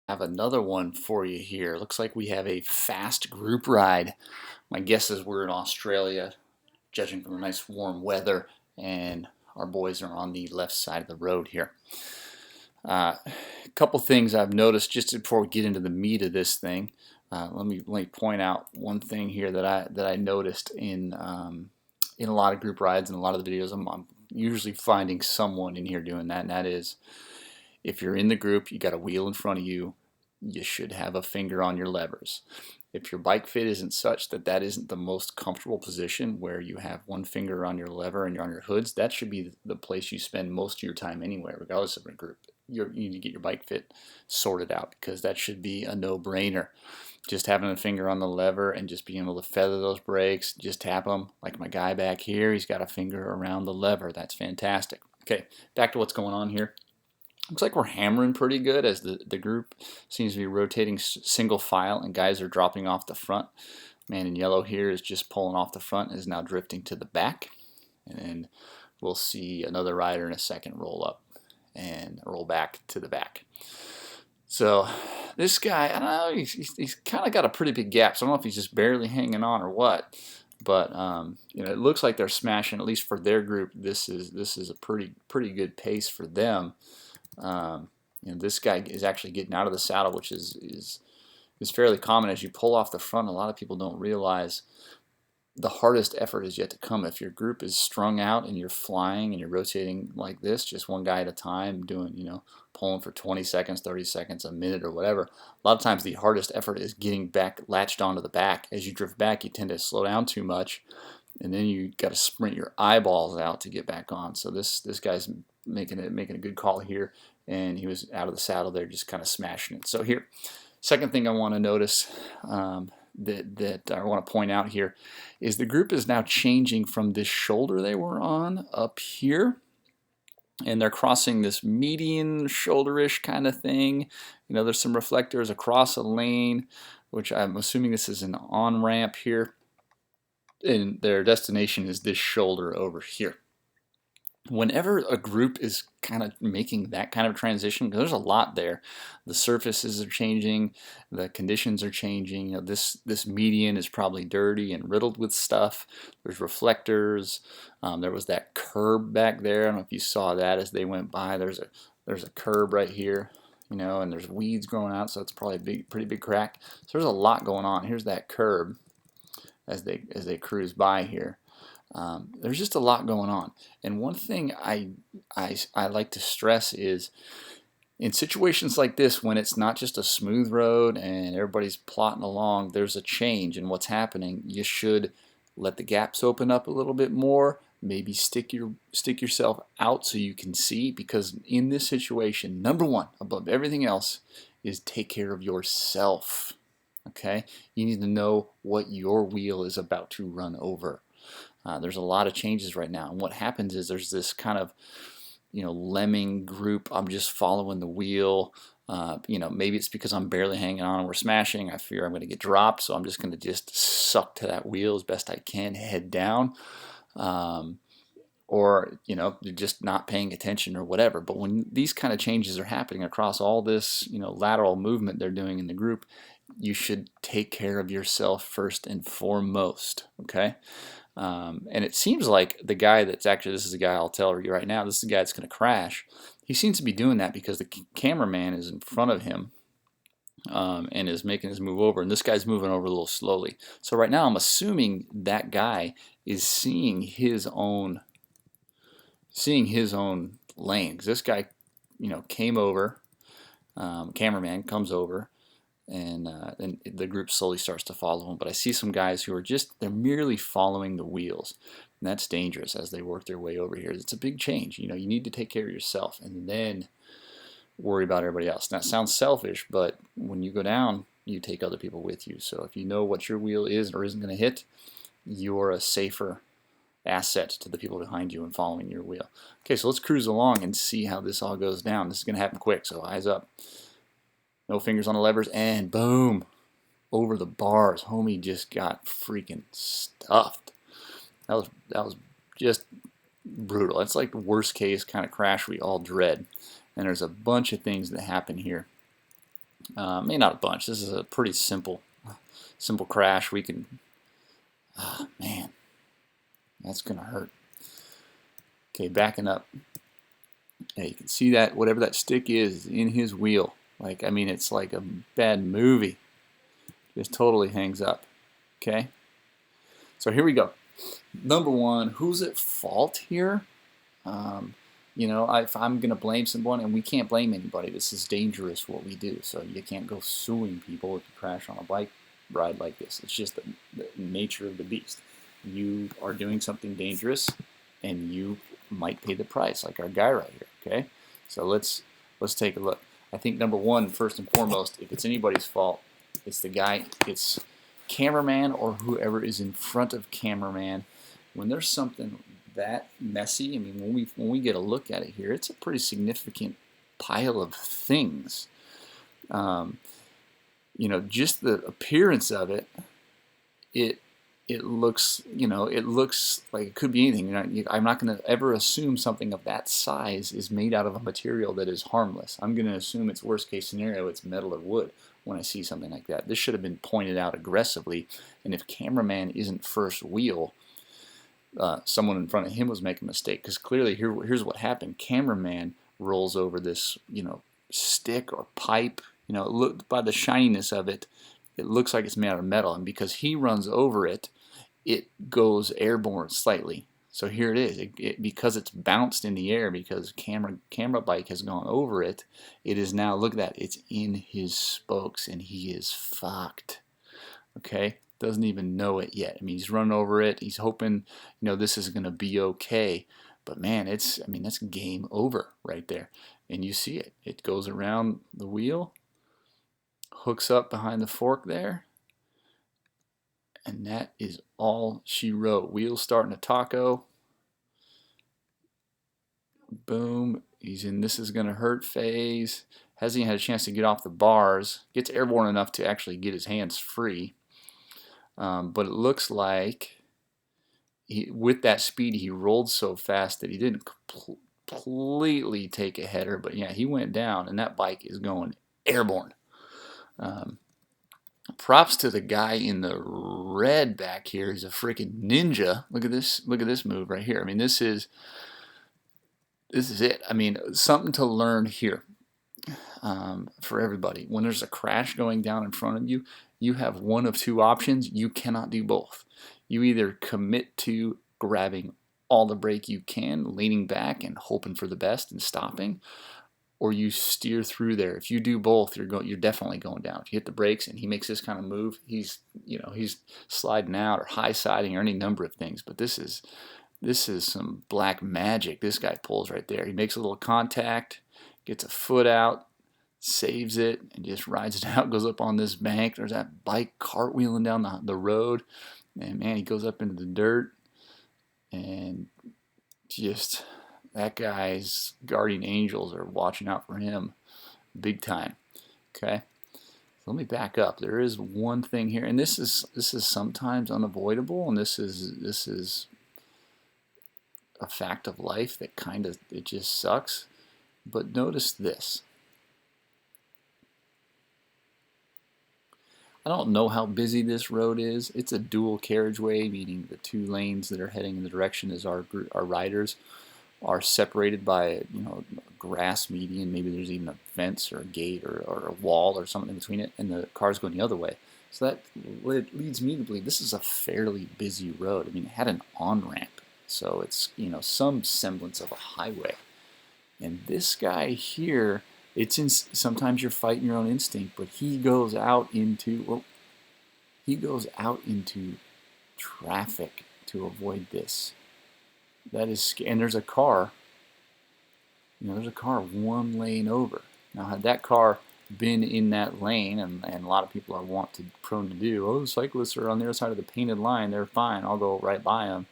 Have another one for you here. Looks like we have a fast group ride. My guess is we're in Australia, judging from the nice warm weather, and our boys are on the left side of the road here. A couple things I've noticed just before we get into the meat of this thing. Let me point out one thing here that I noticed in a lot of group rides and a lot of the videos. I'm usually finding someone in here doing that, and that is, if you're in the group, you got a wheel in front of you, you should have a finger on your levers. If your bike fit isn't such that that isn't the most comfortable position where you have one finger on your lever and you're on your hoods, that should be the place you spend most of your time anyway, regardless of a group. You need to get your bike fit sorted out, because that should be a no-brainer. Just having a finger on the lever and just being able to feather those brakes, just tap them. Like my guy back here, he's got a finger around the lever. That's fantastic. Okay, back to what's going on here. Looks like we're hammering pretty good as the group seems to be rotating single file, and guys are dropping off the front. Man in yellow here is just pulling off the front and is now drifting to the back. And we'll see another rider in a second roll up and roll back to the back. So this guy, I don't know, he's kind of got a pretty big gap. So I don't know if he's just barely hanging on or what. But you know, it looks like they're smashing, at least for their group. This is a pretty good pace for them. You know, this guy is actually getting out of the saddle, which is fairly common. As you pull off the front, a lot of people don't realize the hardest effort is yet to come. If your group is strung out and you're flying and you're rotating like this, just one guy at a time, doing, you know, pulling for 20 seconds, 30 seconds, a minute or whatever, a lot of times the hardest effort is getting back latched onto the back. As you drift back, you tend to slow down too much, and then you got to sprint your eyeballs out to get back on. So this guy's making a good call here, and he was out of the saddle there, just kind of smashing it. So here, second thing I want to notice, that I want to point out here, is the group is now changing from this shoulder they were on up here, and they're crossing this median shoulder-ish kind of thing. You know, there's some reflectors across a lane, which I'm assuming this is an on-ramp here, and their destination is this shoulder over here. Whenever a group is kind of making that kind of transition, there's a lot there. The surfaces are changing, the conditions are changing. You know, this median is probably dirty and riddled with stuff. There's reflectors. There was that curb back there. I don't know if you saw that as they went by. There's a curb right here, you know, and there's weeds growing out, so it's probably a pretty big crack. So there's a lot going on. Here's that curb as they cruise by here. There's just a lot going on, and one thing I like to stress is, in situations like this, when it's not just a smooth road and everybody's plotting along, there's a change in what's happening. You should let the gaps open up a little bit more, maybe stick yourself out so you can see, because in this situation, number one, above everything else, is take care of yourself. Okay? You need to know what your wheel is about to run over. There's a lot of changes right now, and what happens is there's this kind of, you know, lemming group. I'm just following the wheel. You know, maybe it's because I'm barely hanging on and we're smashing. I fear I'm going to get dropped, so I'm just going to just suck to that wheel as best I can, head down. Or, you know, you're just not paying attention or whatever. But when these kind of changes are happening across all this, you know, lateral movement they're doing in the group, you should take care of yourself first and foremost, okay? And it seems like the guy that's actually, this is the guy I'll tell you right now, this is the guy that's going to crash. He seems to be doing that because the cameraman is in front of him, and is making his move over, and this guy's moving over a little slowly. So right now I'm assuming that guy is seeing his own lane. 'Cause this guy, you know, came over, cameraman comes over, and the group slowly starts to follow him. But I see some guys who are they're merely following the wheels, and that's dangerous as they work their way over here. It's a big change. You know, you need to take care of yourself and then worry about everybody else. Now, it sounds selfish, but when you go down, you take other people with you. So if you know what your wheel is or isn't going to hit, you're a safer asset to the people behind you and following your wheel. Okay, so let's cruise along and see how this all goes down. This is going to happen quick, so eyes up. No fingers on the levers, and boom, over the bars. Homie just got freaking stuffed. That was just brutal. That's like the worst case kind of crash we all dread. And there's a bunch of things that happen here. Maybe not a bunch. This is a pretty simple crash. We can, man, that's gonna hurt. Okay, backing up. Yeah, you can see that whatever that stick is in his wheel. Like, I mean, it's like a bad movie. Just totally hangs up. Okay, so here we go. Number one, who's at fault here? You know, if I'm going to blame someone, and we can't blame anybody, this is dangerous what we do. So you can't go suing people if you crash on a bike ride like this. It's just the nature of the beast. You are doing something dangerous, and you might pay the price, like our guy right here. Okay, so let's take a look. I think number one, first and foremost, if it's anybody's fault, it's the guy. It's cameraman or whoever is in front of cameraman. When there's something that messy, I mean, when we get a look at it here, it's a pretty significant pile of things. You know, just the appearance of it, it looks, you know, it looks like it could be anything. I'm not going to ever assume something of that size is made out of a material that is harmless. I'm going to assume it's worst case scenario, it's metal or wood when I see something like that. This should have been pointed out aggressively, and if cameraman isn't first wheel, someone in front of him was making a mistake, because clearly here's what happened. Cameraman rolls over this, you know, stick or pipe. You know, look by the shininess of it, it looks like it's made out of metal, and because he runs over it, it goes airborne slightly. So here it is. Because it's bounced in the air, because camera bike has gone over it, it is now, look at that, it's in his spokes, and he is fucked. Okay, doesn't even know it yet. I mean, he's run over it. He's hoping, you know, this is gonna be okay. But man, it's, I mean, that's game over right there. And you see it. It goes around the wheel, hooks up behind the fork there, and that is all she wrote. Wheels starting to taco. Boom. He's in this is gonna hurt phase. Hasn't even had a chance to get off the bars. Gets airborne enough to actually get his hands free. But it looks like with that speed, he rolled so fast that he didn't completely take a header. But yeah, he went down, and that bike is going airborne. Props to the guy in the red back here. He's a freaking ninja. Look at this. Look at this move right here. I mean, this is it. I mean, something to learn here for everybody. When there's a crash going down in front of you, you have one of two options. You cannot do both. You either commit to grabbing all the brake you can, leaning back and hoping for the best and stopping, or you steer through there. If you do both, you're definitely going down. If you hit the brakes and he makes this kind of move, he's sliding out or high siding or any number of things. But this is some black magic this guy pulls right there. He makes a little contact, gets a foot out, saves it, and just rides it out, goes up on this bank. There's that bike cartwheeling down the road, and man, he goes up into the dirt, and just that guy's guardian angels are watching out for him big time. Okay, so let me back up. There is one thing here, and this is sometimes unavoidable, and this is a fact of life that kind of, it just sucks. But notice this. I don't know how busy this road is. It's a dual carriageway, meaning the two lanes that are heading in the direction as our riders are separated by, you know, grass median. Maybe there's even a fence or a gate or a wall or something in between it, and the car's going the other way. So that leads me to believe this is a fairly busy road. I mean, it had an on-ramp, so it's, you know, some semblance of a highway. And this guy here, it's in, sometimes you're fighting your own instinct, but he goes out into, well, he goes out into traffic to avoid this. That is, and there's a car, you know, there's a car one lane over. Now, had that car been in that lane, and a lot of people are prone to do, oh, the cyclists are on their side of the painted line, they're fine, I'll go right by them.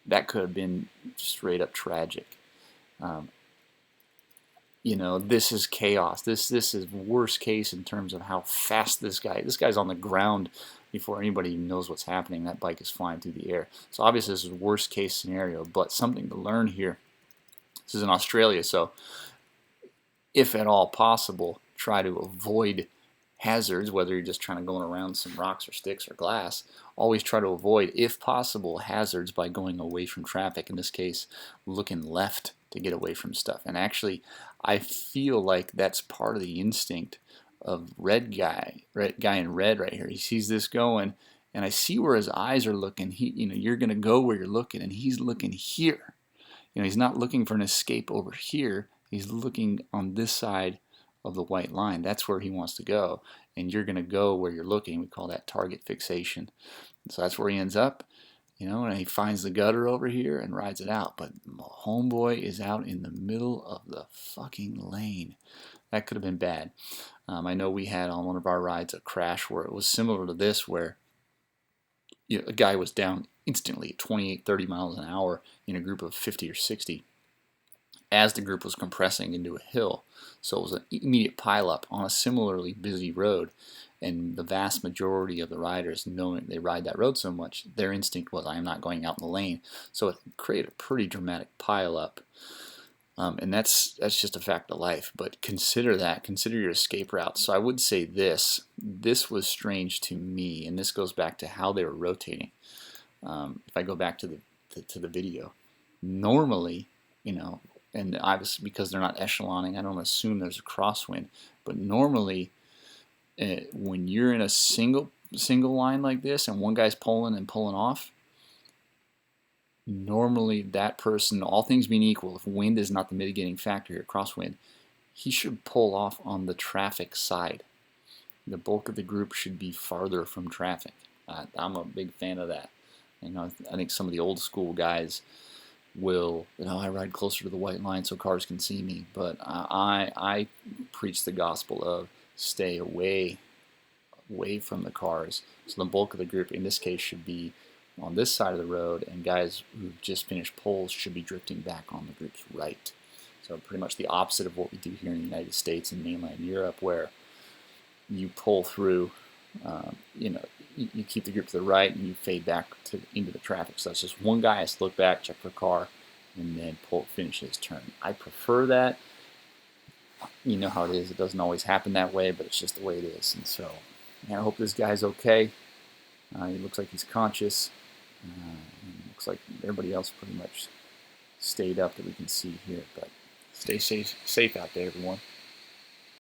That could have been straight up tragic. You know, this is chaos. This is worst case in terms of how fast this guy's on the ground before anybody even knows what's happening. That bike is flying through the air. So obviously this is worst case scenario, but something to learn here. This is in Australia, so if at all possible, try to avoid hazards, whether you're just trying to go around some rocks or sticks or glass. Always try to avoid, if possible, hazards by going away from traffic. In this case, looking left to get away from stuff. And actually, I feel like that's part of the instinct of guy in red right here. He sees this going, and I see where his eyes are looking. You're going to go where you're looking, and he's looking here. He's not looking for an escape over here. He's looking on this side of the white line. That's where he wants to go, and you're going to go where you're looking. We call that target fixation. So that's where he ends up, and he finds the gutter over here and rides it out. But homeboy is out in the middle of the fucking lane. That could have been bad. I know we had on one of our rides a crash where it was similar to this, where a guy was down instantly at 28, 30 miles an hour in a group of 50 or 60 as the group was compressing into a hill. So it was an immediate pileup on a similarly busy road. And the vast majority of the riders, knowing they ride that road so much, their instinct was, I am not going out in the lane. So it created a pretty dramatic pileup. And that's just a fact of life. But consider your escape route. So I would say this was strange to me, and this goes back to how they were rotating. If I go back to the video, normally, and obviously because they're not echeloning, I don't assume there's a crosswind. But normally, when you're in a single line like this, and one guy's pulling off, normally that person, all things being equal, if wind is not the mitigating factor here, crosswind, he should pull off on the traffic side. The bulk of the group should be farther from traffic. I'm a big fan of that. I think some of the old school guys will, I ride closer to the white line so cars can see me, but I preach the gospel of stay away from the cars. So the bulk of the group in this case should be on this side of the road, and guys who've just finished pulls should be drifting back on the group's right. So pretty much the opposite of what we do here in the United States and mainland Europe, where you pull through, you keep the group to the right and you fade back into the traffic. So that's just one guy has to look back, check for a car, and then finish his turn. I prefer that. You know how it is. It doesn't always happen that way, but it's just the way it is. And so, I hope this guy's okay. He looks like he's conscious. Looks like everybody else pretty much stayed up that we can see here. But stay safe out there, everyone.